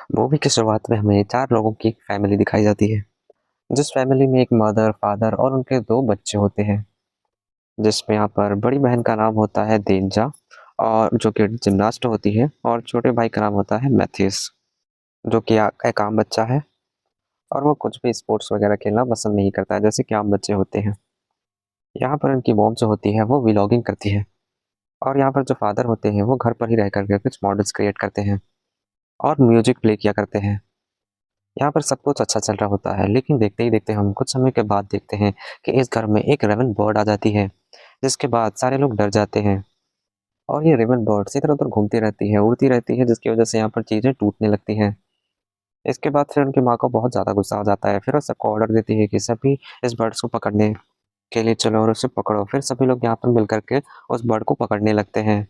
Movie की शुरुआत में हमें 4 लोगों की एक फैमिली दिखाई जाती है, जिस फैमिली में एक मदर, फादर और उनके 2 बच्चे होते हैं, जिसमें यहाँ पर बड़ी बहन का नाम होता है देंजा और जो कि जिम्नास्ट होती है और छोटे भाई का नाम होता है मैथ्यूस, जो कि एक आम बच्चा है और वो कुछ भी स्पोर्ट्स वगैरह खेलना पसंद नहीं करता है, जैसे कि आम बच्चे होते हैं। यहाँ पर उनकी मॉम जो होती है, वो व्लॉगिंग करती है और यहाँ पर जो फादर होते हैं, वो घर पर ही रह कर के कुछ मॉडल्स क्रिएट करते हैं और म्यूजिक प्ले किया करते हैं। यहाँ पर सब कुछ अच्छा चल रहा होता है, लेकिन देखते ही देखते हम कुछ समय के बाद देखते हैं कि इस घर में एक रेवन बर्ड आ जाती है, जिसके बाद सारे लोग डर जाते हैं और ये रेवन बर्ड्स इधर-उधर घूमती रहती है, उड़ती रहती है, जिसकी वजह से यहाँ पर चीज़ें टूटने लगती हैं। इसके बाद फिर उनकी माँ को बहुत ज़्यादा गुस्सा आ जाता है, फिर वो सबको ऑर्डर देती है कि सभी इस बर्ड्स को पकड़ने के लिए चलो और उसे पकड़ो। फिर सभी लोग यहाँ पर मिल कर के उस बर्ड को पकड़ने लगते हैं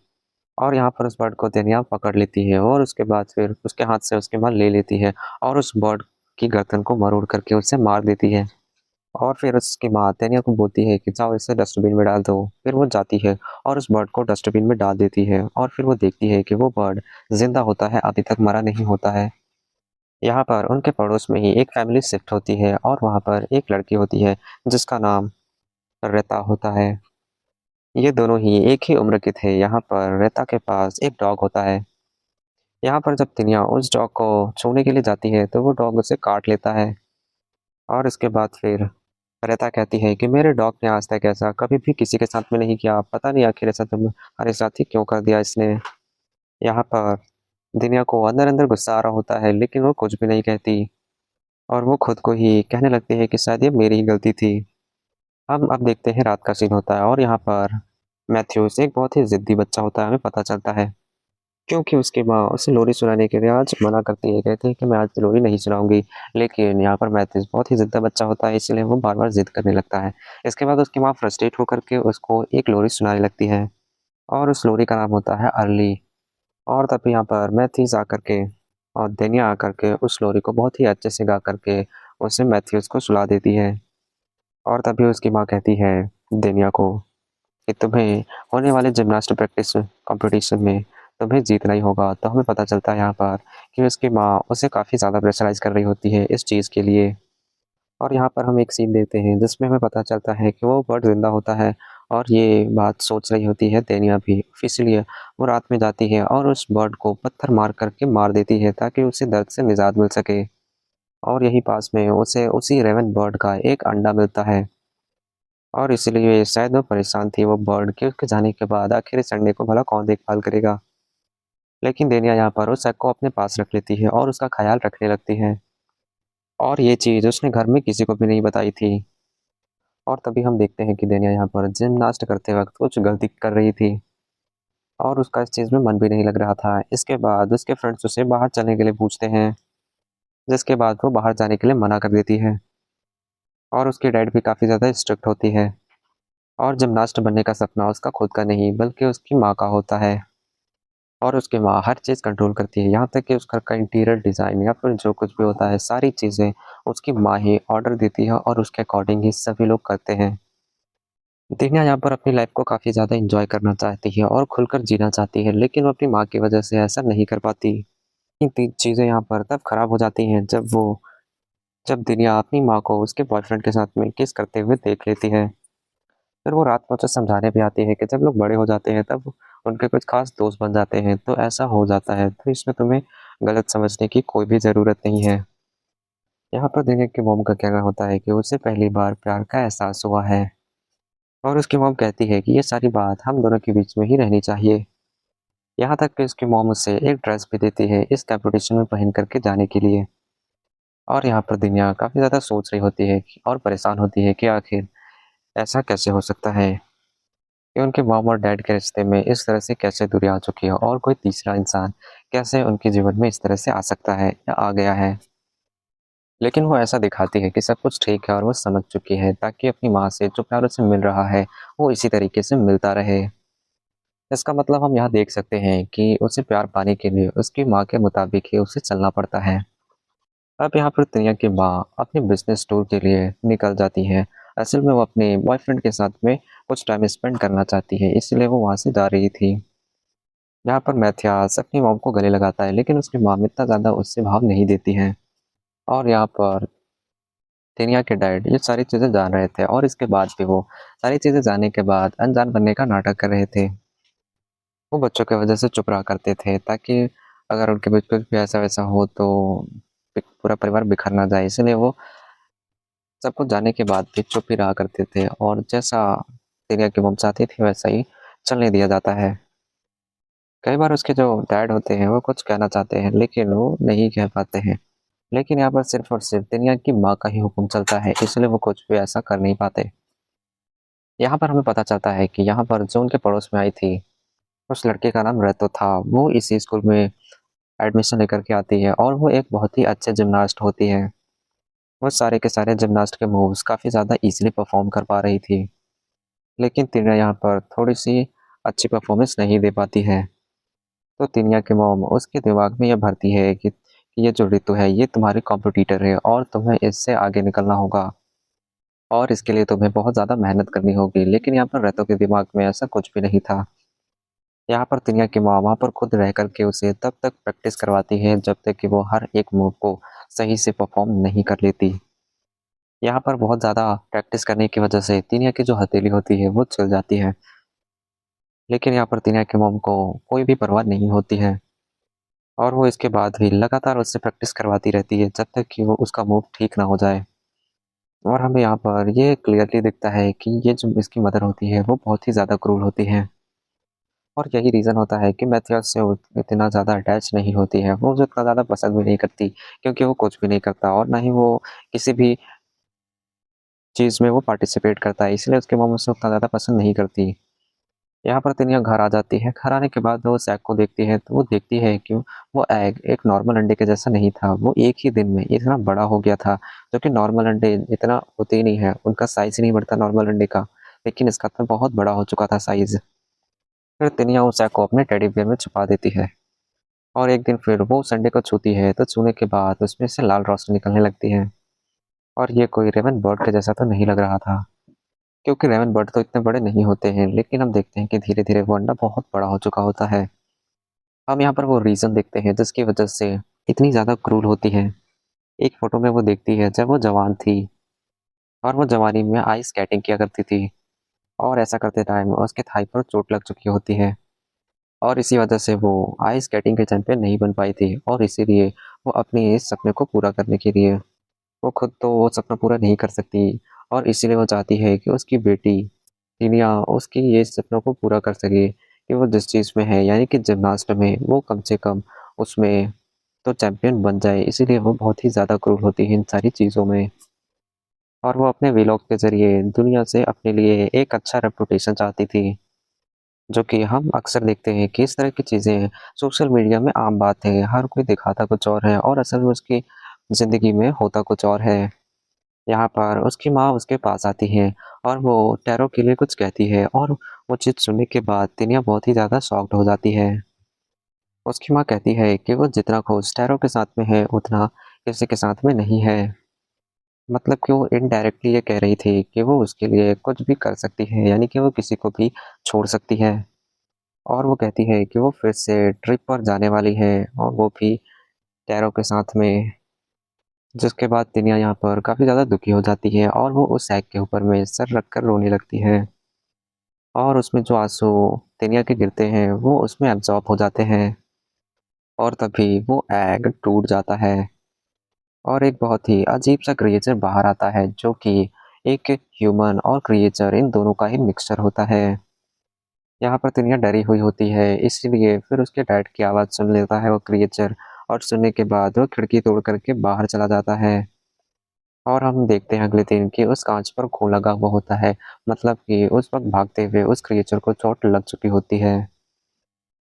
और यहाँ पर उस बर्ड को देनिया पकड़ लेती है और उसके बाद फिर उसके हाथ से उसकी माँ ले लेती है और उस बर्ड की गर्दन को मरोड़ करके उसे मार देती है। और फिर उसकी माँ तेनिया को बोलती है कि जाओ इसे डस्टबिन में डाल दो। फिर वो जाती है और उस बर्ड को डस्टबिन में डाल देती है और फिर वो देखती है कि वो बर्ड जिंदा होता है, अभी तक मरा नहीं होता है। यहाँ पर उनके पड़ोस में ही एक फैमिली शिफ्ट होती है और वहाँ पर एक लड़की होती है जिसका नाम रेता होता है। ये दोनों ही एक ही उम्र के थे। यहाँ पर रेता के पास एक डॉग होता है। यहाँ पर जब तिनिया उस डॉग को छूने के लिए जाती है तो वो डॉग उसे काट लेता है और इसके बाद फिर रेता कहती है कि मेरे डॉग ने आज तक ऐसा कभी भी किसी के साथ में नहीं किया, पता नहीं आखिर ऐसा तुम्हारे साथ ही क्यों कर दिया इसने। यहाँ पर दुनिया को अंदर अंदर गुस्सा आ रहा होता है, लेकिन वो कुछ भी नहीं कहती और वो खुद को ही कहने लगती है कि शायद ये मेरी ही गलती थी। हम अब देखते हैं रात का सीन होता है और यहाँ पर मैथ्यूस एक बहुत ही जिद्दी बच्चा होता है, हमें पता चलता है, क्योंकि उसकी माँ उसे लोरी सुनाने के लिए आज मना करती है, कहती है कि मैं आज लोरी नहीं सुनाऊंगी। लेकिन यहाँ पर मैथ्यूस बहुत ही ज़िद्दी बच्चा होता है, इसलिए वो बार बार जिद करने लगता है। इसके बाद उसकी माँ फ्रस्ट्रेट होकर के उसको एक लोरी सुनाने लगती है और उस लोरी का नाम होता है अर्ली। और तभी यहाँ पर मैथ्यूस आकर के और डेनिया आकर के उस लोरी को बहुत ही अच्छे से गा करके उसे मैथ्यूस को सुला देती है। और तभी उसकी माँ कहती है डेनिया को कि तुम्हें होने वाले जिमनास्ट प्रैक्टिस कंपटीशन में तुम्हें जीतना ही होगा। तो हमें पता चलता है यहाँ पर कि उसकी माँ उसे काफ़ी ज़्यादा प्रेशराइज़ कर रही होती है इस चीज़ के लिए। और यहाँ पर हम एक सीन देखते हैं जिसमें हमें पता चलता है कि वो बर्ड ज़िंदा होता है और ये बात सोच रही होती है देनिया भी। इसलिए वो रात में जाती है और उस बर्ड को पत्थर मार करके मार देती है ताकि उसे दर्द से निजात मिल सके। और यही पास में उसे उसी रेवन बर्ड का एक अंडा मिलता है और इसलिए शायद वो परेशान थी वो बर्ड कि उसके जाने के बाद आखिर इस अंडे को भला कौन देखभाल करेगा। लेकिन देनिया यहाँ पर उस एग को अपने पास रख लेती है और उसका ख्याल रखने लगती है और ये चीज़ उसने घर में किसी को भी नहीं बताई थी। और तभी हम देखते हैं कि देनिया यहाँ पर जिमनास्ट करते वक्त कुछ गलती कर रही थी और उसका इस चीज़ में मन भी नहीं लग रहा था। इसके बाद उसके फ्रेंड्स उसे बाहर चलने के लिए पूछते हैं, जिसके बाद वो बाहर जाने के लिए मना कर देती है और उसकी डैड भी काफ़ी ज़्यादा स्ट्रिक्ट होती है और जिमनास्ट बनने का सपना उसका खुद का नहीं बल्कि उसकी माँ का होता है और उसकी माँ हर चीज़ कंट्रोल करती है, यहाँ तक कि उस घर का इंटीरियर डिज़ाइन या फिर जो कुछ भी होता है सारी चीज़ें उसकी माँ ही ऑर्डर देती है और उसके अकॉर्डिंग ही सभी लोग करते हैं। दीना यहाँ पर अपनी लाइफ को काफ़ी ज़्यादा एंजॉय करना चाहती है और खुलकर जीना चाहती है, लेकिन वो अपनी माँ की वजह से ऐसा नहीं कर पाती। ये चीज़ें यहाँ पर तब खराब हो जाती हैं जब दिनिया अपनी माँ को उसके बॉयफ्रेंड के साथ में किस करते हुए देख लेती है। फिर वो रात में उसे समझाने भी आती है कि जब लोग बड़े हो जाते हैं तब उनके कुछ खास दोस्त बन जाते हैं, तो ऐसा हो जाता है, तो इसमें तुम्हें गलत समझने की कोई भी ज़रूरत नहीं है। यहाँ पर दिनिया की मॉम का कहना होता है कि उसे पहली बार प्यार का एहसास हुआ है और उसकी मॉम कहती है कि ये सारी बात हम दोनों के बीच में ही रहनी चाहिए। यहाँ तक कि उसकी मॉम उसे एक ड्रेस भी देती है इस कंपटीशन में पहन करके जाने के लिए। और यहाँ पर दुनिया काफ़ी ज़्यादा सोच रही होती है और परेशान होती है कि आखिर ऐसा कैसे हो सकता है कि उनके मॉम और डैड के रिश्ते में इस तरह से कैसे दूरी आ चुकी है और कोई तीसरा इंसान कैसे उनके जीवन में इस तरह से आ सकता है या आ गया है। लेकिन वो ऐसा दिखाती है कि सब कुछ ठीक है और वो समझ चुकी है ताकि अपनी माँ से जो प्यार उसे मिल रहा है वो इसी तरीके से मिलता रहे। इसका मतलब हम यहाँ देख सकते हैं कि उसे प्यार पाने के लिए उसकी माँ के मुताबिक ही उसे चलना पड़ता है। अब यहाँ पर तनिया की माँ अपने बिजनेस टूर के लिए निकल जाती है। असल में वो अपने बॉयफ्रेंड के साथ में कुछ टाइम स्पेंड करना चाहती है, इसलिए वो वहाँ से जा रही थी। यहाँ पर मैथियास अपनी मॉम को गले लगाता है, लेकिन उसकी मॉम इतना ज़्यादा उससे भाव नहीं देती हैं। और यहाँ पर तेनिया के डैड ये सारी चीज़ें जान रहे थे और इसके बाद भी वो सारी चीज़ें जानने के बाद अनजान बनने का नाटक कर रहे थे। वो बच्चों की वजह से चुप रहा करते थे ताकि अगर उनके बीच कुछ भी ऐसा-वैसा हो तो पूरा परिवार बिखर ना जाए। इसलिए वो सब कुछ जानने के बाद भी चुप ही रहा करते थे और जैसा तेनिया की मॉम चाहती थी वैसा ही चलने दिया जाता है। कई बार उसके जो डैड होते हैं वो कुछ कहना चाहते हैं लेकिन वो नहीं कह पाते हैं। लेकिन यहाँ पर सिर्फ़ और सिर्फ़ दुनिया की माँ का ही हुक्म चलता है, इसलिए वो कुछ भी ऐसा कर नहीं पाते। यहाँ पर हमें पता चलता है कि यहाँ पर जो उनके पड़ोस में आई थी, उस लड़के का नाम रेतो था। वो इसी स्कूल में एडमिशन लेकर के आती है और वो एक बहुत ही अच्छे जिम्नास्ट होती है। वो सारे के सारे जिम्नास्ट के मूव्स काफ़ी ज़्यादा ईज़िली परफ़ॉर्म कर पा रही थी। लेकिन तिनिया यहाँ पर थोड़ी-सी अच्छी परफ़ॉर्मेंस नहीं दे पाती है। तो तिनिया की मॉम उसके दिमाग में ये भरती है कि ये जो रितु है, ये तुम्हारी कॉम्पिटिटर है और तुम्हें इससे आगे निकलना होगा। और इसके लिए तुम्हें बहुत ज़्यादा मेहनत करनी होगी, लेकिन यहाँ पर रेतो के दिमाग में ऐसा कुछ भी नहीं था। यहाँ पर तिनिया की माँ वहाँ पर खुद रह कर के उसे तब तक प्रैक्टिस करवाती है जब तक कि वो हर एक मूव को सही से परफॉर्म नहीं कर लेती। यहाँ पर बहुत ज़्यादा प्रैक्टिस करने की वजह से तिनिया की जो हथेली होती है वो छिल जाती है, लेकिन यहाँ पर तिनिया की मॉम को कोई भी परवाह नहीं होती है और वो इसके बाद भी लगातार उससे प्रैक्टिस करवाती रहती है जब तक कि वो उसका मूव ठीक ना हो जाए। और हमें यहाँ पर ये क्लियरली दिखता है कि ये जो इसकी मदर होती है वो बहुत ही ज़्यादा क्रूर होती हैं और यही रीज़न होता है कि मैथियास से वो इतना ज़्यादा अटैच नहीं होती है। वो उसे उतना ज़्यादा पसंद भी नहीं करती क्योंकि वो कुछ भी नहीं करता और ना ही वो किसी भी चीज़ में वो पार्टिसिपेट करता है, इसलिए उसकी मॉम उसे उतना ज़्यादा पसंद नहीं करती। यहाँ पर तनिया घर आ जाती है, घर आने के बाद वो उस एग को देखती है, तो वो देखती है कि वो एग एक नॉर्मल अंडे के जैसा नहीं था, वो एक ही दिन में इतना बड़ा हो गया था, जो कि नॉर्मल अंडे इतना होते ही नहीं है, उनका साइज़ ही नहीं बढ़ता नॉर्मल अंडे का, लेकिन इसका तो बहुत बड़ा हो चुका था साइज़। फिर तनिया उस एग को अपने टेडी बियर में छुपा देती है और एक दिन फिर वो उस अंडे को छूती है, तो छूने के बाद उसमें से लाल रोशनी निकलने लगती है और ये कोई रेवन बर्ड के जैसा तो नहीं लग रहा था, क्योंकि रेवन बर्ड तो इतने बड़े नहीं होते हैं, लेकिन हम देखते हैं कि धीरे-धीरे वो अंडा बहुत बड़ा हो चुका होता है। हम यहाँ पर वो रीज़न देखते हैं जिसकी वजह से इतनी ज़्यादा क्रूर होती है। एक फ़ोटो में वो देखती है जब वो जवान थी और वो जवानी में आइस स्केटिंग किया करती थी और ऐसा करते टाइम उसके थाई पर चोट लग चुकी होती है और इसी वजह से वो आइस स्केटिंग के चैंपियन नहीं बन पाई थी और इसीलिए वो अपने इस सपने को पूरा करने के लिए वो खुद तो वो सपना पूरा नहीं कर सकती और इसीलिए वो चाहती है कि उसकी बेटी टीनिया उसकी ये सपनों को पूरा कर सके कि वो जिस चीज़ में है यानी कि जिम्नास्ट में वो कम से कम उसमें तो चैंपियन बन जाए, इसीलिए वो बहुत ही ज़्यादा क्रूर होती है इन सारी चीज़ों में और वो अपने व्लॉग के ज़रिए दुनिया से अपने लिए एक अच्छा रेपुटेशन चाहती थी, जो कि हम अक्सर देखते हैं कि इस तरह की चीज़ें सोशल मीडिया में आम बात है, हर कोई दिखाता कुछ और है और असल में उसकी ज़िंदगी में होता कुछ और है। यहाँ पर उसकी माँ उसके पास आती है और वो टैरो के लिए कुछ कहती है और वो चीज़ सुनने के बाद तिनिया बहुत ही ज़्यादा शॉक्ड हो जाती है। उसकी माँ कहती है कि वो जितना खुश टैरो के साथ में है, उतना किसी के साथ में नहीं है। मतलब कि वो इनडायरेक्टली ये कह रही थी कि वो उसके लिए कुछ भी कर सकती है, यानी कि वो किसी को भी छोड़ सकती है। और वो कहती है कि वो फिर से ट्रिप पर जाने वाली है और वो भी टैरो के साथ में। जिसके बाद तिनिया यहाँ पर काफ़ी ज़्यादा दुखी हो जाती है और वो उस एग के ऊपर में सर रख कर रोने लगती है और उसमें जो आँसू तिनिया के गिरते हैं, वो उसमें एब्ज़ॉर्ब हो जाते हैं और तभी वो एग टूट जाता है और एक बहुत ही अजीब-सा क्रिएचर बाहर आता है, जो कि एक ह्यूमन और क्रिएचर इन दोनों का ही मिक्सचर होता है। यहाँ पर तिनिया डरी हुई होती है, इसीलिए फिर उसके डैड की आवाज़ सुन लेता है वो क्रिएचर और सुनने के बाद वो खिड़की तोड़ कर के बाहर चला जाता है। और हम देखते हैं अगले दिन कि उस काँच पर घुन लगा हुआ होता है, मतलब कि उस वक़्त भागते हुए उस क्रिएचर को चोट लग चुकी होती है।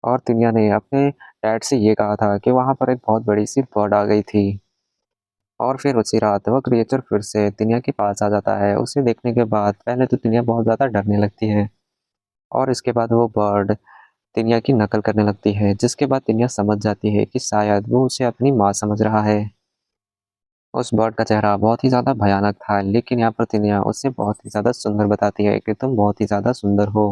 और तिनिया ने अपने डैड से ये कहा था कि वहाँ पर एक बहुत बड़ी-सी बर्ड आ गई थी। और फिर उसी रात वो क्रिएचर फिर से तिनिया के पास आ जाता है। उसे देखने के बाद पहले तो तिनिया बहुत ज़्यादा डरने लगती है और इसके बाद वो बर्ड तिनिया की नकल करने लगती है, जिसके बाद तिनिया समझ जाती है कि शायद वो उसे अपनी माँ समझ रहा है। उस बर्ड का चेहरा बहुत ही ज़्यादा भयानक था, लेकिन यहाँ पर तिनिया उसे बहुत ही ज़्यादा सुंदर बताती है कि तुम बहुत ही ज़्यादा सुंदर हो।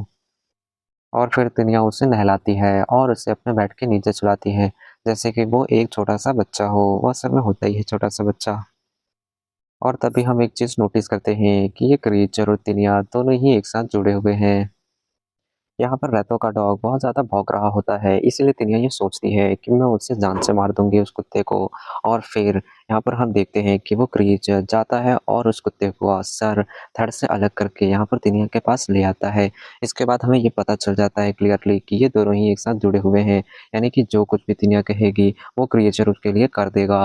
और फिर तिनिया उसे नहलाती है और उसे अपने बेड के नीचे सुलाती है, जैसे कि वो एक छोटा-सा बच्चा हो। वो असल में होता ही है छोटा-सा बच्चा। और तभी हम एक चीज़ नोटिस करते हैं कि ये क्रिएचर और तिनिया दोनों ही एक साथ जुड़े हुए हैं। यहाँ पर रेतो का डॉग बहुत ज़्यादा भौंक रहा होता है, इसीलिए तिनिया ये सोचती है कि मैं उसे जान से मार दूँगी उस कुत्ते को। और फिर यहाँ पर हम देखते हैं कि वो क्रिएचर जाता है और उस कुत्ते का सर धड़ से अलग करके यहाँ पर तिनिया के पास ले आता है। इसके बाद हमें ये पता चल जाता है क्लियरली कि ये दोनों ही एक साथ जुड़े हुए हैं, यानी कि जो कुछ भी तिनिया कहेगी, वो क्रिएचर उसके लिए कर देगा।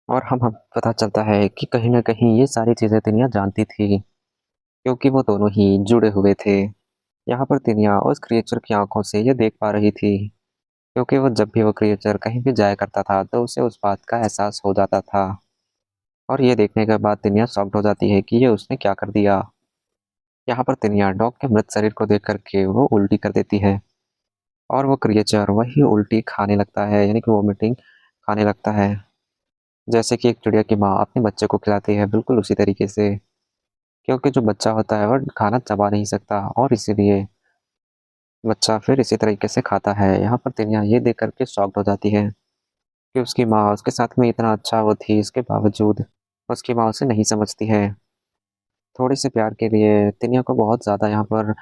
और हम पता चलता है कि कहीं न कहीं ये सारी चीज़ें तिनिया जानती थी, क्योंकि वो दोनों ही जुड़े हुए थे। यहाँ पर तिनिया उस क्रिएचर की आँखों से ये देख पा रही थी, क्योंकि वो जब भी वो क्रिएचर कहीं भी जाया करता था, तो उसे उस बात का एहसास हो जाता था। और ये देखने के बाद तिनिया शॉक्ड हो जाती है कि ये उसने क्या कर दिया। यहाँ पर तिनिया डॉग के मृत शरीर को देख कर के वो उल्टी कर देती है और वो क्रिएचर वही उल्टी खाने लगता है, यानी कि वोमिटिंग खाने लगता है। जैसे कि एक चिड़िया की माँ अपने बच्चे को खिलाती है, बिल्कुल उसी तरीके से। क्योंकि जो बच्चा होता है, वो खाना चबा नहीं सकता और इसीलिए बच्चा फिर इसी तरीके से खाता है। यहाँ पर तिनिया ये देख कर के शॉक्ड हो जाती है कि उसकी माँ उसके साथ में इतना अच्छा वो थी, इसके बावजूद उसकी माँ उसे नहीं समझती है। थोड़े से प्यार के लिए तिनिया को बहुत ज़्यादा यहाँ पर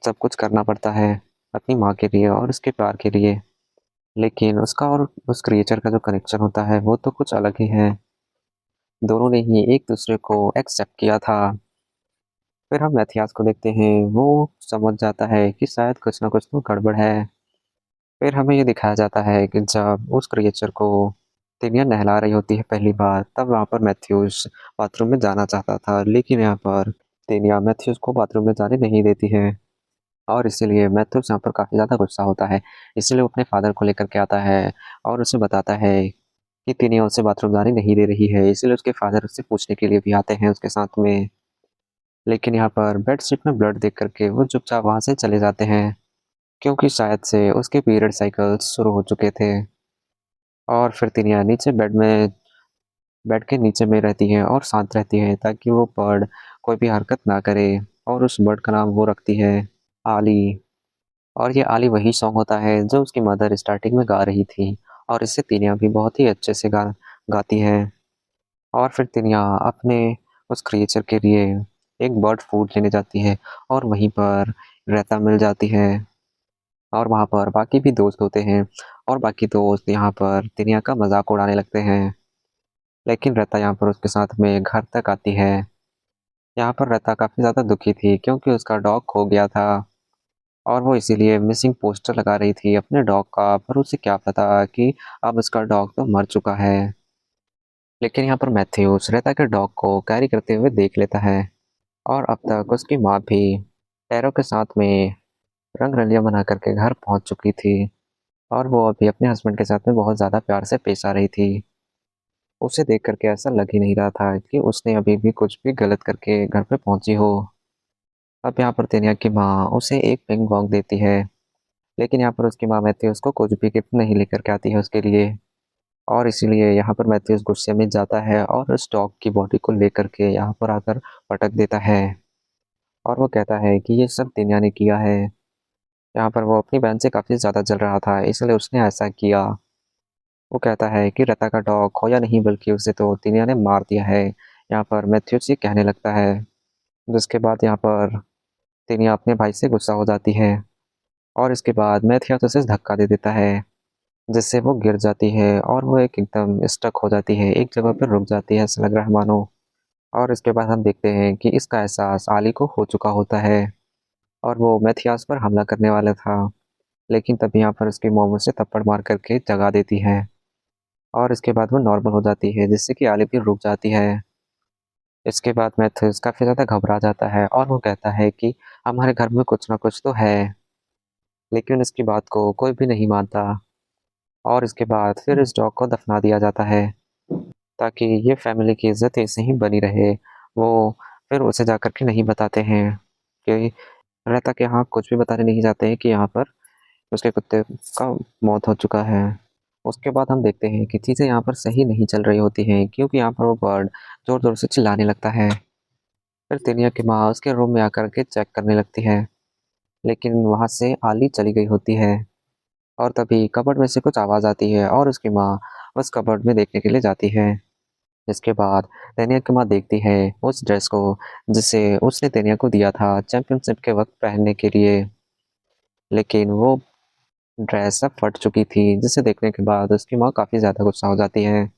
सब कुछ करना पड़ता है, अपनी माँ के लिए और उसके प्यार के लिए। लेकिन उसका और उस क्रिएचर का जो कनेक्शन होता है, वो तो कुछ अलग ही है। दोनों ने ही एक दूसरे को एक्सेप्ट किया था। फिर हम मैथियास को देखते हैं, वो समझ जाता है कि शायद कुछ ना कुछ तो गड़बड़ है। फिर हमें ये दिखाया जाता है कि जब उस क्रिएचर को तिनिया नहला रही होती है पहली बार, तब वहाँ पर मैथ्यूस बाथरूम में जाना चाहता था, लेकिन यहाँ पर तिनिया मैथ्यूस को बाथरूम में जाने नहीं देती है और इसीलिए मैथ्यूस यहाँ पर काफ़ी ज़्यादा गुस्सा होता है। इसलिए वो अपने फादर को लेकर के आता है और उसे बताता है कि तिनिया उसे बाथरूम जाने नहीं दे रही है, इसलिए उसके फादर उससे पूछने के लिए भी आते हैं उसके साथ में। लेकिन यहाँ पर बेडशीट में ब्लड देख कर के वो चुपचाप वहाँ से चले जाते हैं, क्योंकि शायद से उसके पीरियड साइकिल्स शुरू हो चुके थे। और फिर तिनिया नीचे बेड के नीचे में रहती है और शांत रहती है, ताकि वो बर्ड कोई भी हरकत ना करे। और उस बर्ड का नाम वो रखती है आली। और ये आली वही सॉन्ग होता है जो उसकी मदर स्टार्टिंग में गा रही थी, और इससे तिनिया भी बहुत ही अच्छे से गाती है। और फिर तिनिया अपने उस क्रिएचर के लिए एक बर्ड फूड लेने जाती है और वहीं पर रेता मिल जाती है। और वहाँ पर बाकी भी दोस्त होते हैं और बाकी दोस्त यहाँ पर तिनिया का मजाक उड़ाने लगते हैं। लेकिन रेता यहाँ पर उसके साथ में घर तक आती है। यहाँ पर रेता काफ़ी ज़्यादा दुखी थी, क्योंकि उसका डॉग खो गया था और वो इसीलिए मिसिंग पोस्टर लगा रही थी अपने डॉग का, पर उसे क्या पता कि अब उसका डॉग तो मर चुका है। लेकिन यहाँ पर मैथ्यूस रेता के डॉग को कैरी करते हुए देख लेता है और अब तक उसकी माँ भी टैरो के साथ में रंग-रलियाँ बना कर के घर पहुँच चुकी थी और वो अभी अपने हस्बैंड के साथ में बहुत ज़्यादा प्यार से पेश आ रही थी। उसे देख कर के ऐसा लग ही नहीं रहा था कि उसने अभी भी कुछ भी गलत करके घर पे पहुँची हो। अब यहाँ पर तेनिया की माँ उसे एक पिंग पोंग देती है, लेकिन यहाँ पर उसकी माँ मैथ्यूस को कुछ भी गिफ्ट नहीं लेकर के आती है उसके लिए। और इसीलिए यहाँ पर मैथ्यूस गुस्से में जाता है और उस डॉग की बॉडी को लेकर के यहाँ पर आकर पटक देता है और वो कहता है कि ये सब तेनिया ने किया है। यहाँ पर वो अपनी बहन से काफ़ी ज़्यादा जल रहा था, इसलिए उसने ऐसा किया। वो कहता है कि रता का डॉग खोया नहीं, बल्कि उसे तो तिनिया ने मार दिया है। यहाँ पर मैथ्यूस ये कहने लगता है, जिसके बाद यहाँ पर तिनिया अपने भाई से गुस्सा हो जाती है और इसके बाद मैथ्यूस उसे धक्का दे देता है, जिससे वो गिर जाती है और वो एकदम स्टक हो जाती है, एक जगह पर रुक जाती है, ऐसा लग रहा है मानो। और इसके बाद हम देखते हैं कि इसका एहसास आली को हो चुका होता है और वो मैथियास पर हमला करने वाला था, लेकिन तभी यहाँ पर उसकी मोम उसे थप्पड़ मार करके जगा देती है और इसके बाद वो नॉर्मल हो जाती है, जिससे कि आली भी रुक जाती है। इसके बाद मैथ्यूस काफ़ी ज़्यादा घबरा जाता है और वो कहता है कि हमारे घर में कुछ ना कुछ तो है, लेकिन इसकी बात को कोई भी नहीं मानता। और इसके बाद फिर इस डॉग को दफना दिया जाता है, ताकि ये फैमिली की इज़्ज़त ऐसे ही बनी रहे। वो फिर उसे जाकर के नहीं बताते हैं कि रहता कि हाँ, कुछ भी बताने नहीं जाते हैं कि यहाँ पर उसके कुत्ते का मौत हो चुका है। उसके बाद हम देखते हैं कि चीज़ें यहाँ पर सही नहीं चल रही होती हैं, क्योंकि यहाँ पर वो बर्ड ज़ोर-ज़ोर से चिल्लाने लगता है। फिर तिनिया की माँ उसके रूम में आकर के चेक करने लगती है, लेकिन वहाँ से आली चली गई होती है और तभी कबर्ड में से कुछ आवाज़ आती है और उसकी माँ उस कबर्ड में देखने के लिए जाती है। इसके बाद तानिया की माँ देखती है उस ड्रेस को जिसे उसने तानिया को दिया था चैंपियनशिप के वक़्त पहनने के लिए। लेकिन वो ड्रेस अब फट चुकी थी जिसे देखने के बाद उसकी माँ काफ़ी ज़्यादा गुस्सा हो जाती है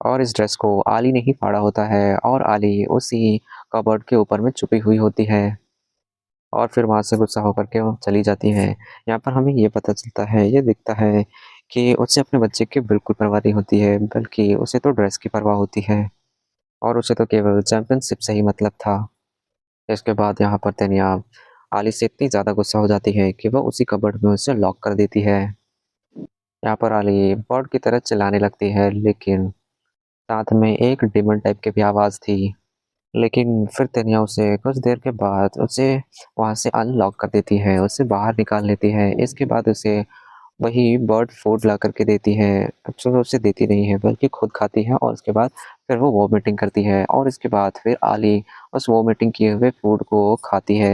और इस ड्रेस को आली ने ही फाड़ा होता है और आली उसी कबर्ड के ऊपर में छुपी हुई होती है और फिर वहाँ से गुस्सा होकर के वो चली जाती है। यहाँ पर हमें ये पता चलता है, ये दिखता है कि उसे अपने बच्चे की बिल्कुल परवाह नहीं होती है, बल्कि उसे तो ड्रेस की परवाह होती है और उसे तो केवल चैंपियनशिप से ही मतलब था। इसके बाद यहाँ पर तनिया आली से इतनी ज़्यादा गुस्सा हो जाती है कि वो उसी कबर्ड में उसे लॉक कर देती है। यहाँ पर आली बर्ड की तरह चिल्लाने लगती है, लेकिन साथ में एक डिमन टाइप की भी आवाज़ थी। लेकिन फिर तनिया उसे कुछ देर के बाद उसे वहाँ से अनलॉक कर देती है, उसे बाहर निकाल लेती है। इसके बाद उसे वही बर्ड फूड ला कर के देती है। एक्चुअली उसे देती नहीं है बल्कि खुद खाती है और उसके बाद फिर वो वॉमिटिंग करती है और इसके बाद फिर आली उस वॉमिटिंग किए हुए फूड को खाती है।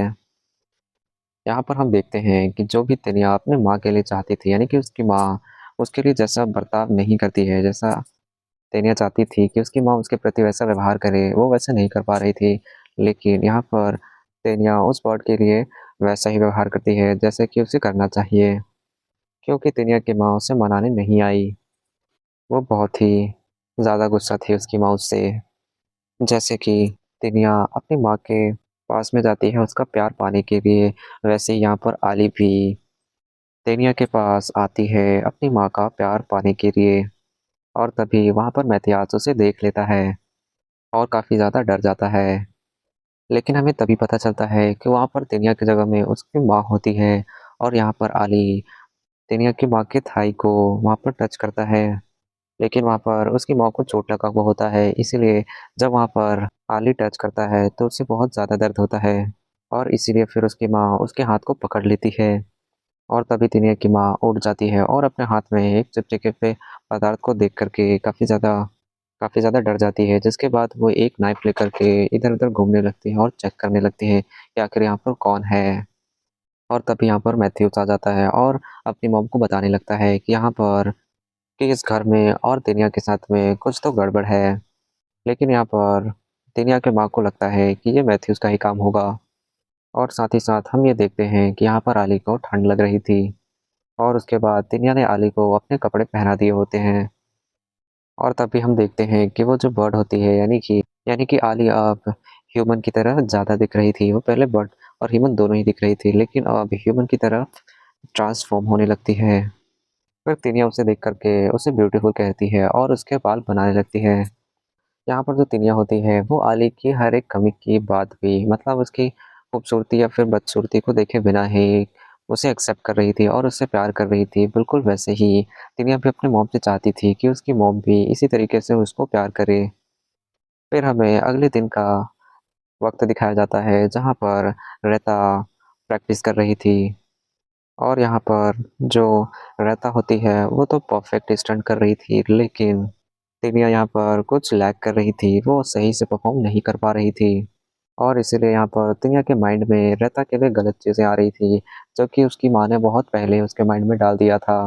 यहाँ पर हम देखते हैं कि जो भी तनिया अपने माँ के लिए चाहती थी, यानी कि उसकी माँ उसके लिए जैसा बर्ताव नहीं करती है, जैसा तनिया चाहती थी कि उसकी माँ उसके प्रति वैसा व्यवहार करे, वो वैसा नहीं कर पा रही थी। लेकिन यहाँ पर तनिया उस बर्ड के लिए वैसा ही व्यवहार करती है जैसे कि उसे करना चाहिए, क्योंकि तनिया की माँ उसे मनाने नहीं आई। वो बहुत ही ज़्यादा गुस्सा थी उसकी माँ उससे। जैसे कि तनिया अपनी माँ के पास में जाती है उसका प्यार पाने के लिए, वैसे ही यहाँ पर आली भी तनिया के पास आती है अपनी माँ का प्यार पाने के लिए। और तभी वहाँ पर मैथियास उसे देख लेता है और काफ़ी ज़्यादा डर जाता है। लेकिन हमें तभी पता चलता है कि वहाँ पर तनिया की जगह में उसकी माँ होती है और यहाँ पर आली तनिया की माँ के थाई को वहाँ पर टच करता है। लेकिन वहाँ पर उसकी माँ को चोट लगा हुआ होता है, इसीलिए जब वहाँ पर आली टच करता है तो उसे बहुत ज़्यादा दर्द होता है और इसीलिए फिर उसकी माँ उसके हाथ को पकड़ लेती है और तभी तनिया की माँ उठ जाती है और अपने हाथ में एक चिपचिपे पे पदार्थ को देख करके काफ़ी ज़्यादा डर जाती है, जिसके बाद वो एक नाइफ लेकर के इधर-उधर घूमने लगती है और चेक करने लगती है कि आखिर यहाँ पर कौन है। और तभी यहाँ पर मैथ्यूस आ जाता है और अपनी मॉम को बताने लगता है कि यहाँ पर कि इस घर में और दिनिया के साथ में कुछ तो गड़बड़ है। लेकिन यहाँ पर दिनिया के माँ को लगता है कि ये मैथ्यूस का ही काम होगा और साथ ही साथ हम ये देखते हैं कि यहाँ पर आली को ठंड लग रही थी और उसके बाद दिनिया ने आली को अपने कपड़े पहना दिए होते हैं और तभी हम देखते हैं कि वो जो बर्ड होती है, यानी कि आली अब ह्यूमन की तरह ज़्यादा दिख रही थी। वो पहले बर्ड और ह्यूमन दोनों ही दिख रही थी, लेकिन अब ह्यूमन की तरह ट्रांसफ़ॉर्म होने लगती है। फिर तिनिया उसे देख कर के उसे ब्यूटीफुल कहती है और उसके बाल बनाने लगती है। यहाँ पर जो तिनिया होती है वो आली की हर एक कमी की बात भी, मतलब उसकी खूबसूरती या फिर बदसूरती को देखे बिना ही उसे एक्सेप्ट कर रही थी और उससे प्यार कर रही थी। बिल्कुल वैसे ही तिनिया भी अपने मॉम से चाहती थी कि उसकी मॉम भी इसी तरीके से उसको प्यार करे। फिर हमें अगले दिन का वक़्त दिखाया जाता है जहाँ पर रेता प्रैक्टिस कर रही थी और यहाँ पर जो रेता होती है वो तो परफेक्ट स्टंट कर रही थी, लेकिन तिनिया यहाँ पर कुछ लैग कर रही थी, वो सही से परफ़ॉर्म नहीं कर पा रही थी और इसीलिए यहाँ पर तिनिया के माइंड में रेता के लिए गलत चीज़ें आ रही थी, जो कि उसकी माँ ने बहुत पहले उसके माइंड में डाल दिया था।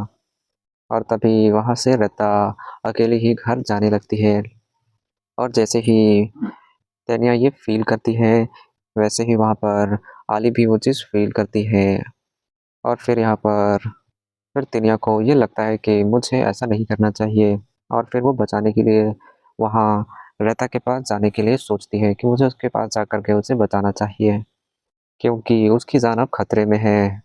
और तभी वहाँ से रेता अकेली ही घर जाने लगती है और जैसे ही तनिया ये फ़ील करती है, वैसे ही वहाँ पर आली भी वो चीज़ फ़ील करती है और फिर यहाँ पर फिर तनिया को ये लगता है कि मुझे ऐसा नहीं करना चाहिए और फिर वो बचाने के लिए वहाँ रेता के पास जाने के लिए सोचती है कि मुझे उसके पास जाकर के उसे बचाना चाहिए, क्योंकि उसकी जान अब खतरे में है।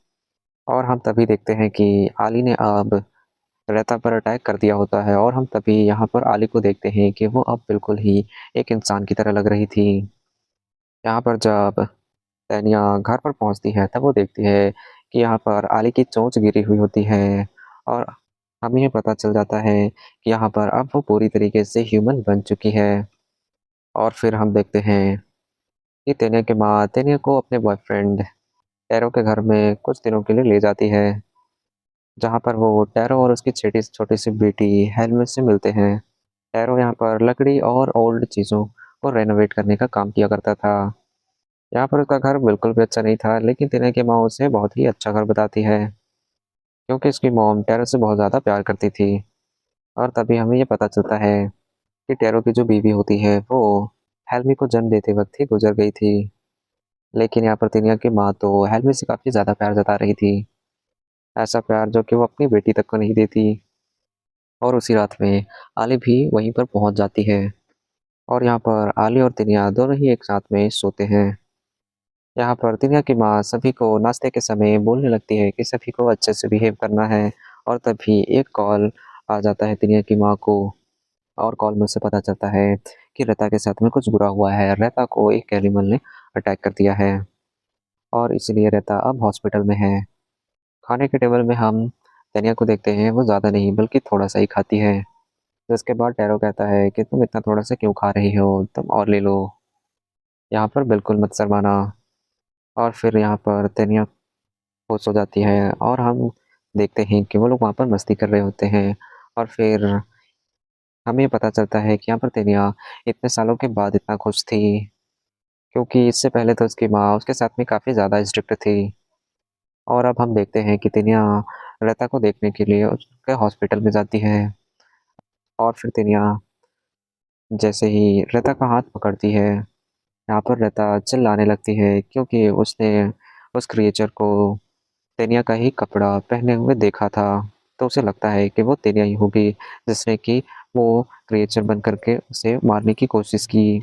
और हम तभी देखते हैं कि आली ने अब रेता पर अटैक कर दिया होता है और हम तभी यहाँ पर आली को देखते हैं कि वो अब बिल्कुल ही एक इंसान की तरह लग रही थी। यहाँ पर जब तनिया घर पर पहुँचती है तब वो देखती है कि यहाँ पर आली की चोंच गिरी हुई होती है और हमें ये पता चल जाता है कि यहाँ पर अब वो पूरी तरीके से ह्यूमन बन चुकी है। और फिर हम देखते हैं कि तनिया की माँ तनिया को अपने बॉयफ्रेंड टैरो के घर में कुछ दिनों के लिए ले जाती है, जहाँ पर वो टैरो और उसकी छोटी सी बेटी हेलमेट से मिलते हैं। टैरो यहाँ पर लकड़ी और ओल्ड चीज़ों को रेनोवेट करने का काम किया करता था यहाँ पर उसका घर बिल्कुल भी अच्छा नहीं था, लेकिन टीना की माँ उसे बहुत ही अच्छा घर बताती है, क्योंकि उसकी मॉम टेरो से बहुत ज़्यादा प्यार करती थी। और तभी हमें ये पता चलता है कि टेरो की जो बीवी होती है वो हेल्मी को जन्म देते वक्त ही गुजर गई थी। लेकिन यहाँ पर टीना की माँ तो हेल्मी से काफ़ी ज़्यादा प्यार जता रही थी, ऐसा प्यार जो कि वो अपनी बेटी तक को नहीं देती। और उसी रात में आली भी वहीं पर पहुंच जाती है, और यहाँ पर आली और तिनिया दोनों ही एक साथ में सोते हैं। यहाँ पर तिनिया की माँ सभी को नाश्ते के समय बोलने लगती है कि सभी को अच्छे से बिहेव करना है। और तभी एक कॉल आ जाता है तिनिया की माँ को, और कॉल में से पता चलता है कि रेता के साथ में कुछ बुरा हुआ है। रेता को एक एनिमल ने अटैक कर दिया है, और इसलिए रेता अब हॉस्पिटल में है। खाने के टेबल में हम तनिया को देखते हैं, वो ज़्यादा नहीं बल्कि थोड़ा सा ही खाती है। जिसके बाद टैरो कहता है कि तुम इतना थोड़ा सा क्यों खा रही हो, तुम और ले लो, यहाँ पर बिल्कुल मत शर्माना। और फिर यहाँ पर तनिया खुश हो जाती है, और हम देखते हैं कि वो लोग वहाँ पर मस्ती कर रहे होते हैं। और फिर हमें पता चलता है कि यहाँ पर तनिया इतने सालों के बाद इतना खुश थी, क्योंकि इससे पहले तो उसकी माँ उसके साथ में काफ़ी ज़्यादा स्ट्रिक्ट थी। और अब हम देखते हैं कि तनिया लता को देखने के लिए उसके हॉस्पिटल में जाती है। और फिर तनिया जैसे ही लता का हाथ पकड़ती है, यहाँ पर लता चिल्लाने लगती है, क्योंकि उसने उस क्रिएचर को तेनिया का ही कपड़ा पहने हुए देखा था। तो उसे लगता है कि वो तेनिया ही होगी जिसने कि वो क्रिएचर बन करके उसे मारने की कोशिश की।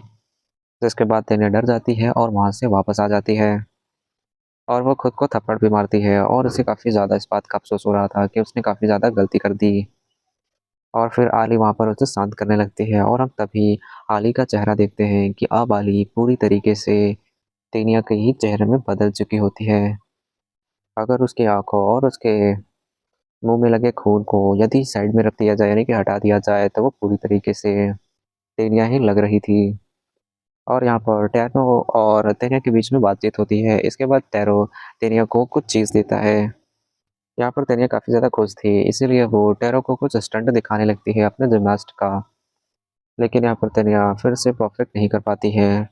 जिसके बाद तेनिया डर जाती है और वहाँ से वापस आ जाती है, और वो खुद को थप्पड़ भी मारती है। और उसे काफ़ी ज़्यादा इस बात का अफसोस हो रहा था कि उसने काफ़ी ज़्यादा गलती कर दी। और फिर आली वहाँ पर उसे शांत करने लगती है, और हम तभी आली का चेहरा देखते हैं कि अब आली पूरी तरीके से तेनिया के ही चेहरे में बदल चुकी होती है। अगर उसकी आंखों और उसके मुंह में लगे खून को यदि साइड में रख दिया जाए, यानी कि हटा दिया जाए, तो वो पूरी तरीके से तेनिया ही लग रही थी। और यहाँ पर टैरो और तेनिया के बीच में बातचीत होती है। इसके बाद टैरो तेनिया को कुछ चीज़ देता है। यहाँ पर तेनिया काफ़ी ज़्यादा खुश थी, इसीलिए वो टैरो को कुछ स्टंट दिखाने लगती है अपने जिम्नास्ट का। लेकिन यहाँ पर तेनिया फिर से परफेक्ट नहीं कर पाती है,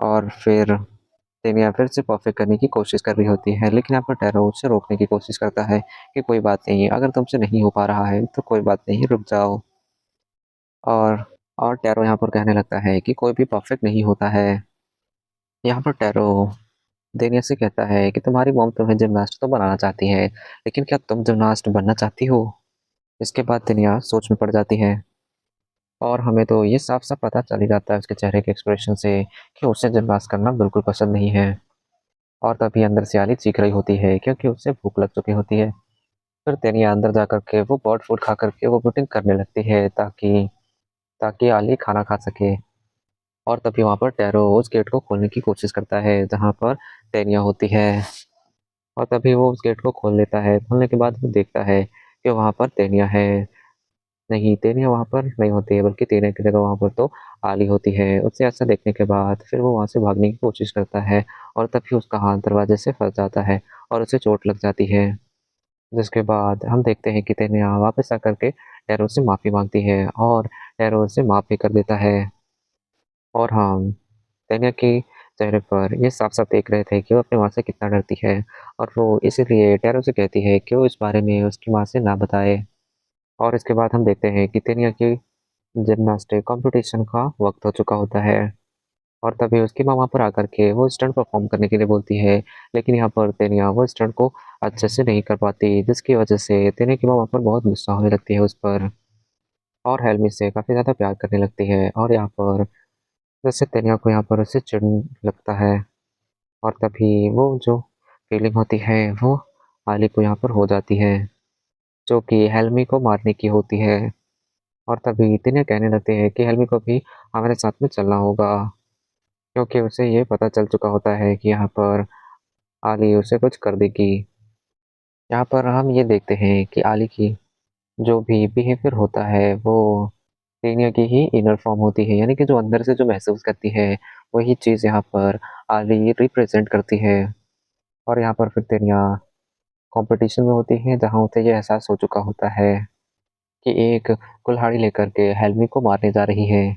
और फिर तेनिया फिर से परफेक्ट करने की कोशिश कर रही होती है। लेकिन यहाँ पर टैरो उसे रोकने की कोशिश करता है कि कोई बात नहीं, अगर तुमसे नहीं हो पा रहा है तो कोई बात नहीं, रुक जाओ। और और टैरो यहाँ पर कहने लगता है कि कोई भी परफेक्ट नहीं होता है। यहाँ पर टैरो तेनिया से कहता है कि तुम्हारी मॉम तुम्हें जिमनास्ट तो बनाना चाहती है, लेकिन क्या तुम जिमनास्ट बनना चाहती हो? इसके बाद तेनिया सोच में पड़ जाती है, और हमें तो ये साफ साफ पता चल ही जाता है उसके चेहरे के एक्सप्रेशन से कि उसे जिमनास्ट करना बिल्कुल पसंद नहीं है। और तभी अंदर से आली चीख रही होती है, क्योंकि उसे भूख लग चुकी होती है। फिर तेनिया अंदर जा करके वो बर्ड फूड खा करके वो वोटिंग करने लगती है, ताकि ताकि आली खाना खा सके। और तभी वहाँ पर टैरो उस गेट को खोलने की कोशिश करता है जहाँ पर तेनिया होती है। और तभी वो उस गेट को खोल लेता है। खोलने के बाद वो देखता है कि वहाँ पर तेनिया है। नहीं, तेनिया वहाँ पर नहीं होती है, बल्कि तेनिया की जगह वहाँ पर तो आली होती है। उसे ऐसा देखने के बाद फिर वो वहाँ से भागने की कोशिश करता है, और तभी उसका हाथ दरवाजे से फंस जाता है और उसे चोट लग जाती है। जिसके बाद हम देखते हैं कि तेनिया वापस आकर के टैरो से माफ़ी मांगती है, और टैरो उसे माफ़ भी कर देता है। और हम तेनिया के चेहरे पर ये साफ-साफ देख रहे थे कि वो अपनी माँ से कितना डरती है, और वो इसीलिए टैरो से कहती है कि वो इस बारे में उसकी माँ से ना बताए। और इसके बाद हम देखते हैं कि तेनिया की जिम्नास्टिक कॉम्पिटिशन का वक्त हो चुका होता है, और तभी उसकी माँ वहाँ पर आकर के वो स्टंट परफॉर्म करने के लिए बोलती है। लेकिन यहाँ पर तेनिया वो स्टंट को अच्छे से नहीं कर पाती, जिसकी वजह से तेनिया की माँ वहाँ पर बहुत गुस्सा होने लगती है उस पर, और हेलमी से काफ़ी ज़्यादा प्यार करने लगती है। और यहाँ पर जैसे तेनिया को यहाँ पर उससे चिढ़ लगता है, और तभी वो जो फीलिंग होती है वो आली को यहाँ पर हो जाती है, जो कि हेलमी को मारने की होती है। और तभी तेनिया कहने लगते हैं कि हेलमी को भी हमारे साथ में चलना होगा, क्योंकि उसे ये पता चल चुका होता है कि यहाँ पर आली उसे कुछ कर देगी। यहाँ पर हम ये देखते हैं कि आली की जो भी बिहेवियर होता है वो टेनिया की ही इनर फॉर्म होती है, यानी कि जो अंदर से जो महसूस करती है वही चीज़ यहाँ पर आली रिप्रेजेंट करती है। और यहाँ पर फिर टेनिया कंपटीशन में होती है, जहाँ उसे ये एहसास हो चुका होता है कि एक कुल्हाड़ी लेकर के हेलमी को मारने जा रही है,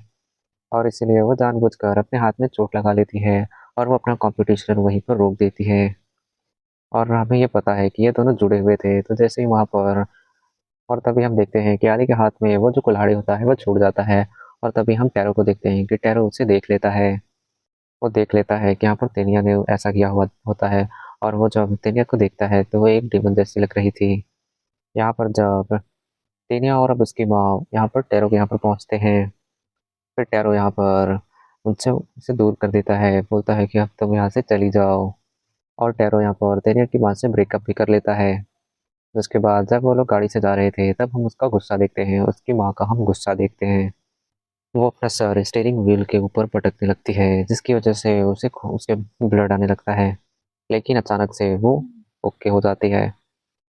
और इसलिए वो जानबूझकर अपने हाथ में चोट लगा लेती है। और वो अपना कॉम्पिटिशन वहीं पर रोक देती है। और हमें ये पता है कि ये दोनों जुड़े हुए थे, तो जैसे ही वहाँ पर और तभी हम देखते हैं कि आली के हाथ में वो जो कुल्हाड़ी होता है वो छूट जाता है। और तभी हम टैरो को देखते हैं कि टैरो उसे देख लेता है। वो देख लेता है कि यहाँ पर तेनिया ने ऐसा किया हुआ होता है। और वो जब तेनिया को देखता है तो वो एक डीमन जैसी लग रही थी। यहाँ पर जब तेनिया और अब उसकी माँ यहाँ पर टैरो के यहाँ पर पहुँचते हैं, फिर टैरो यहाँ पर उनसे उसे दूर कर देता है, बोलता है कि अब तुम यहाँ से चली जाओ। और टैरो यहाँ पर तेनिया की माँ से ब्रेकअप भी कर लेता है। उसके बाद जब वो लोग गाड़ी से जा रहे थे तब हम उसका गुस्सा देखते हैं, उसकी माँ का हम गुस्सा देखते हैं। वो अपना सर स्टीयरिंग व्हील के ऊपर पटकने लगती है, जिसकी वजह से उसके ब्लड आने लगता है। लेकिन अचानक से वो ओके हो जाती है।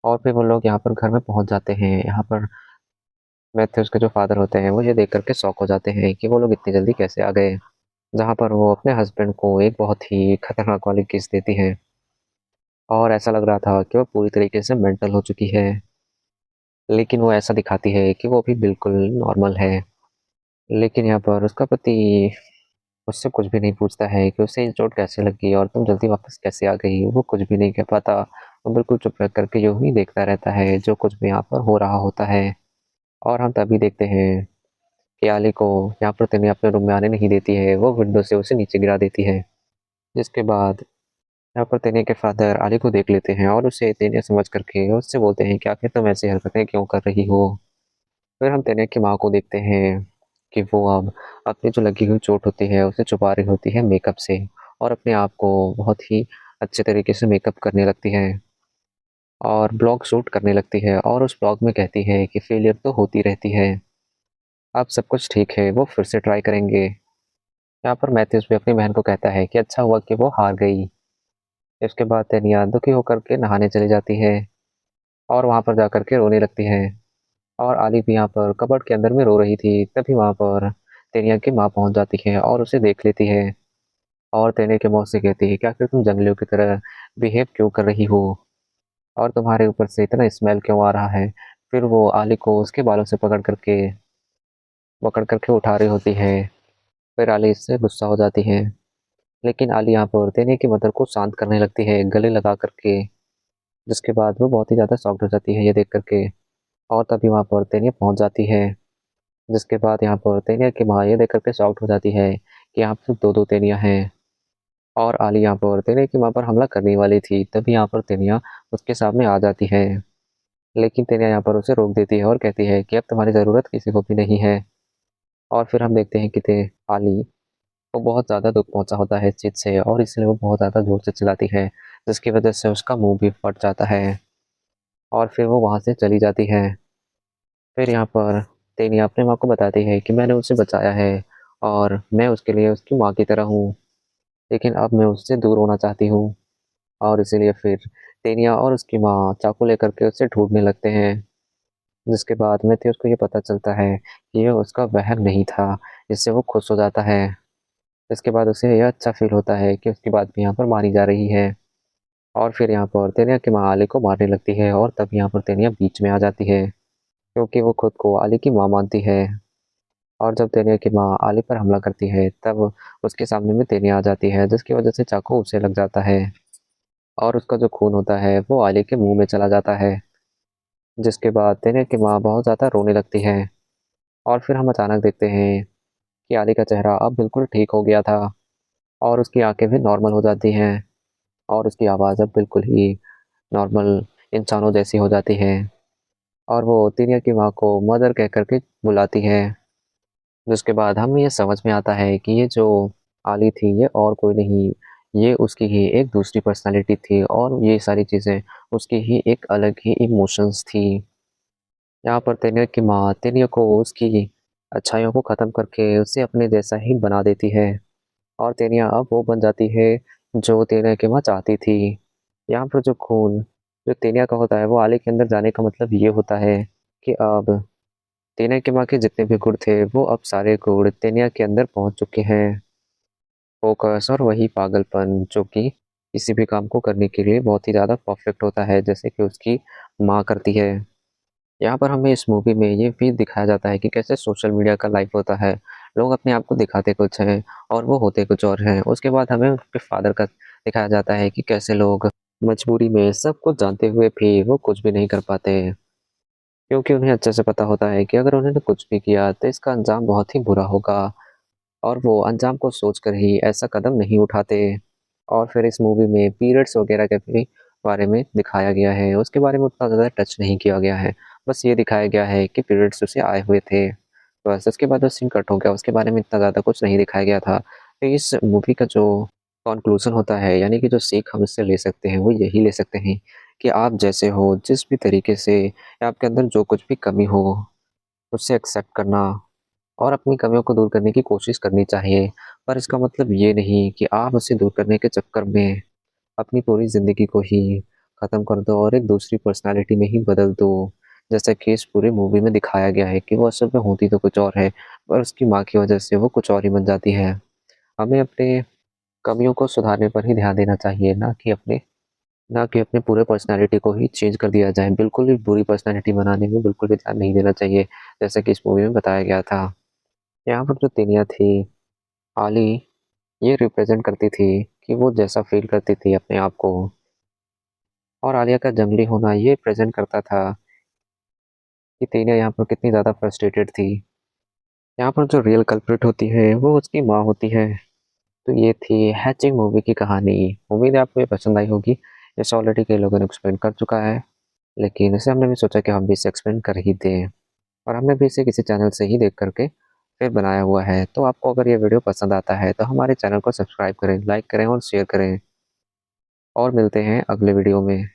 और फिर वो लोग यहाँ पर घर में पहुंच जाते हैं। यहाँ पर मैथ्यूस के जो फादर होते हैं वो ये देख करके शॉक हो जाते हैं कि वो लोग इतनी जल्दी कैसे आ गए। जहाँ पर वो अपने हस्बैंड को एक बहुत ही खतरनाक वाली किस देती है। और ऐसा लग रहा था कि वो पूरी तरीके से मेंटल हो चुकी है, लेकिन वो ऐसा दिखाती है कि वो भी बिल्कुल नॉर्मल है। लेकिन यहाँ पर उसका पति उससे कुछ भी नहीं पूछता है कि उसे ये चोट कैसे लगी और तुम जल्दी वापस कैसे आ गई। वो कुछ भी नहीं कह पाता। वो बिल्कुल चुप रह करके यूं ही देखता रहता है जो कुछ भी यहाँ पर हो रहा होता है। और हम तभी देखते हैं कि आली को यहाँ पर तनी अपने रूम में आने नहीं देती है, वो विंडो से उसे नीचे गिरा देती है। जिसके बाद यहाँ पर तेने के फादर आली को देख लेते हैं और उसे तेने समझ करके उससे बोलते हैं कि आखिर तुम ऐसी हरकतें क्यों कर रही हो। फिर हम तेने की माँ को देखते हैं कि वो अब अपनी जो लगी हुई चोट होती है उसे छुपा रही होती है मेकअप से, और अपने आप को बहुत ही अच्छे तरीके से मेकअप करने लगती है और ब्लॉग शूट करने लगती है। और उस ब्लॉग में कहती है कि फेलियर तो होती रहती है, अब सब कुछ ठीक है, वो फिर से ट्राई करेंगे। यहाँ पर मैथ्यूस भी अपनी बहन को कहता है कि अच्छा हुआ कि वो हार गई। इसके बाद तेनिया दुखी होकर के नहाने चली जाती है और वहाँ पर जाकर के रोने लगती है। और आली भी यहाँ पर कबर्ड के अंदर में रो रही थी, तभी वहाँ पर तेनिया की माँ पहुँच जाती है और उसे देख लेती है। और तेने के मौत से कहती है कि आखिर तुम जंगलियों की तरह बिहेव क्यों कर रही हो और तुम्हारे ऊपर से इतना स्मेल क्यों आ रहा है। फिर वो आली को उसके बालों से पकड़ करके उठा रही होती है। फिर आली इससे गुस्सा हो जाती है, लेकिन आली यहाँ पर तेने की मदर को शांत करने लगती है गले लगा करके। जिसके बाद वो बहुत ही ज़्यादा शॉक्ड हो जाती है ये देख करके। और तभी वहाँ पर तेनिया पहुँच जाती है। जिसके बाद यहाँ पर तेनिया की माँ ये देख करके शॉक्ड हो जाती है कि यहाँ पर दो दो तेनिया हैं। और आली यहाँ पर तेनिया की माँ पर हमला करने वाली थी, तभी यहाँ पर तेनिया उसके सामने आ जाती है। लेकिन तेनिया यहाँ पर उसे रोक देती है और कहती है कि अब तुम्हारी ज़रूरत किसी को भी नहीं है। और फिर हम देखते हैं कि आली को बहुत ज़्यादा दुख पहुंचा होता है इस चीज़ से, और इसलिए वो बहुत ज़्यादा जोर से चिल्लाती है, जिसकी वजह से उसका मुंह भी फट जाता है। और फिर वो वहाँ से चली जाती है। फिर यहाँ पर तेनिया अपने माँ को बताती है कि मैंने उसे बचाया है और मैं उसके लिए उसकी माँ की तरह हूँ, लेकिन अब मैं उससे दूर होना चाहती हूँ। और इसीलिए फिर तेनिया और उसकी माँ चाकू लेकर के उसे ढूंढने लगते हैं। जिसके बाद मैथ्यूस को ये पता चलता है कि ये उसका वहम नहीं था, जिससे वो खुश हो जाता है। इसके बाद उसे यह अच्छा फील होता है कि उसकी बात भी यहाँ पर मानी जा रही है। और फिर यहाँ पर तेनिया की माँ आली को मारने लगती है और तब यहाँ पर तेनिया बीच में आ जाती है, क्योंकि वो खुद को आली की माँ मानती है। और जब तेनिया की माँ आली पर हमला करती है तब उसके सामने में तेनिया आ जाती है, जिसकी वजह से चाकू उसे लग जाता है और उसका जो खून होता है वो आली के मुंह में चला जाता है। जिसके बाद तेनिया की माँ बहुत ज़्यादा रोने लगती है। और फिर हम अचानक देखते हैं कि आली का चेहरा अब बिल्कुल ठीक हो गया था और उसकी आंखें भी नॉर्मल हो जाती हैं और उसकी आवाज़ अब बिल्कुल ही नॉर्मल इंसानों जैसी हो जाती है। और वो तेनिया की माँ को मदर कह करके बुलाती है। जिसके बाद हमें ये समझ में आता है कि ये जो आली थी ये और कोई नहीं, ये उसकी ही एक दूसरी पर्सनालिटी थी और ये सारी चीज़ें उसकी ही एक अलग ही इमोशंस थी। यहाँ पर तेनिया की माँ तेनिया को उसकी अच्छाइयों को ख़त्म करके उसे अपने जैसा ही बना देती है और तेनिया अब वो बन जाती है जो तेनिया की माँ चाहती थी। यहाँ पर जो खून जो तेनिया का होता है वो आली के अंदर जाने का मतलब ये होता है कि अब तेनिया की माँ के जितने भी गुण थे वो अब सारे गुण तेनिया के अंदर पहुंच चुके हैं। फोकस और वही पागलपन जो कि किसी भी काम को करने के लिए बहुत ही ज़्यादा परफेक्ट होता है, जैसे कि उसकी माँ करती है। यहाँ पर हमें इस मूवी में ये भी दिखाया जाता है कि कैसे सोशल मीडिया का लाइफ होता है। लोग अपने आप को दिखाते कुछ हैं और वो होते कुछ और हैं। उसके बाद हमें उनके फादर का दिखाया जाता है कि कैसे लोग मजबूरी में सब कुछ जानते हुए भी वो कुछ भी नहीं कर पाते। क्योंकि उन्हें अच्छे से पता होता है कि अगर उन्होंने कुछ भी किया तो इसका अंजाम बहुत ही बुरा होगा और वो अंजाम को सोचकर ही ऐसा कदम नहीं उठाते। और फिर इस मूवी में पीरियड्स वगैरह के भी बारे में दिखाया गया है। उसके बारे में उतना ज़्यादा टच नहीं किया गया है। बस ये दिखाया गया है कि पीरियड्स उसे आए हुए थे। बस उसके बाद वो सीन कट हो गया। उसके बारे में इतना ज़्यादा कुछ नहीं दिखाया गया था। तो इस मूवी का जो कॉन्क्लूज़न होता है, यानी कि जो सीख हम इससे ले सकते हैं, वो यही ले सकते हैं कि आप जैसे हो, जिस भी तरीके से या आपके अंदर जो कुछ भी कमी हो, उसे एक्सेप्ट करना और अपनी कमियों को दूर करने की कोशिश करनी चाहिए। पर इसका मतलब ये नहीं कि आप उसे दूर करने के चक्कर में अपनी पूरी ज़िंदगी को ही ख़त्म कर दो और एक दूसरी पर्सनैलिटी में ही बदल दो। जैसा कि इस पूरी मूवी में दिखाया गया है कि वो असल में होती तो कुछ और है, पर उसकी माँ की वज़ह से वो कुछ और ही बन जाती है। हमें अपने कमियों को सुधारने पर ही ध्यान देना चाहिए, ना कि अपने पूरे पर्सनैलिटी को ही चेंज कर दिया जाए। बिल्कुल भी बुरी पर्सनैलिटी बनाने में बिल्कुल भी ध्यान नहीं देना चाहिए, जैसा कि इस मूवी में बताया गया था। यहाँ पर जो तिनिया थी, आली, ये रिप्रेज़ेंट करती थी कि वो जैसा फ़ील करती थी अपने आप को, और आलिया का जंगली होना ये प्रेज़ेंट करता था कि तिनिया यहाँ पर कितनी ज़्यादा फ्रस्ट्रेटेड थी। यहाँ पर जो रियल कल्प्रिट होती है, वो उसकी माँ होती है। तो ये थी हैचिंग मूवी की कहानी। उम्मीद है आपको ये पसंद आई होगी। इसे ऑलरेडी कई लोगों ने एक्सप्लेन कर चुका है, लेकिन इसे हमने भी सोचा कि हम भी इसे एक्सप्लेन कर ही दें, और हमने भी इसे किसी चैनल से ही देख करके फिर बनाया हुआ है। तो आपको अगर ये वीडियो पसंद आता है तो हमारे चैनल को सब्सक्राइब करें, लाइक करें और शेयर करें, और मिलते हैं अगले वीडियो में।